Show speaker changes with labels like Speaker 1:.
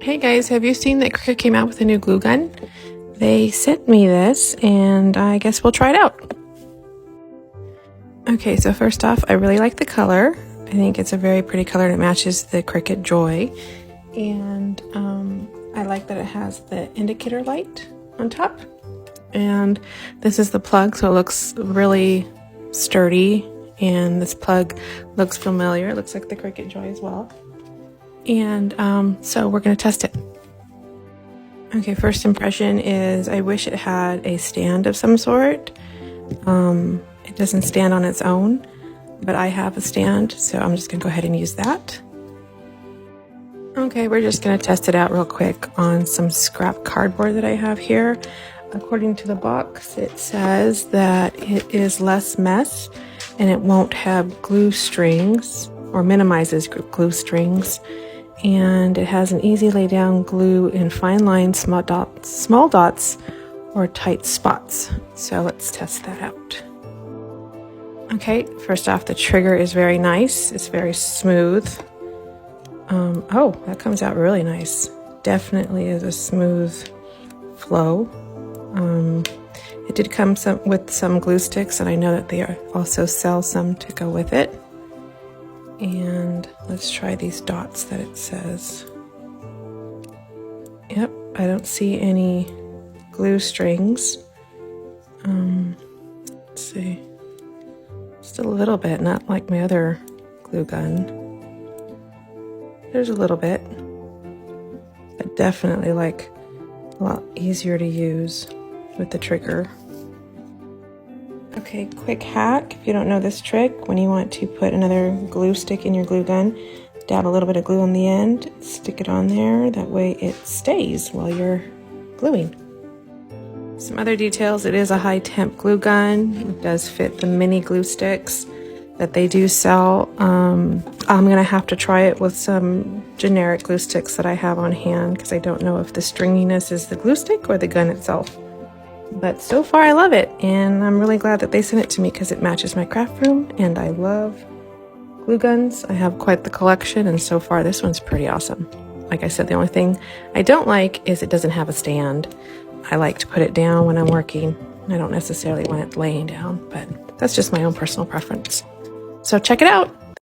Speaker 1: Hey guys, have you seen that Cricut came out with a new glue gun? They sent me this and I guess we'll try it out. Okay, so first off, I really like the color. I think it's a very pretty color and it matches the Cricut Joy. And I like that it has the indicator light on top. And this is the plug, so it looks really sturdy. And this plug looks familiar. It looks like the Cricut Joy as well. And so we're going to test it. Okay, first impression is I wish it had a stand of some sort. It doesn't stand on its own, but I have a stand, so I'm just going to go ahead and use that. Okay, we're just going to test it out real quick on some scrap cardboard that I have here. According to the box, it says that it is less mess and it won't have glue strings or minimizes glue strings. And it has an easy lay down glue in fine lines, small dots, or tight spots. So let's test that out. Okay, first off, the trigger is very nice. It's very smooth. Oh, that comes out really nice. Definitely is a smooth flow. It did come with some glue sticks, and I know that they also sell some to go with it. And let's try these dots that it says. Yep, I don't see any glue strings. Let's see. Just a little bit, not like my other glue gun. There's a little bit, but definitely like a lot easier to use with the trigger. Okay, quick hack. If you don't know this trick, when you want to put another glue stick in your glue gun, dab a little bit of glue on the end, stick it on there, that way it stays while you're gluing. Some other details, it is a high temp glue gun. It does fit the mini glue sticks that they do sell. I'm gonna have to try it with some generic glue sticks that I have on hand because I don't know if the stringiness is the glue stick or the gun itself. But so far I love it, and I'm really glad that they sent it to me because it matches my craft room, and I love glue guns. I have quite the collection, and so far this one's pretty awesome. Like I said, the only thing I don't like is it doesn't have a stand. I like to put it down when I'm working. I don't necessarily want it laying down, but that's just my own personal preference. So check it out.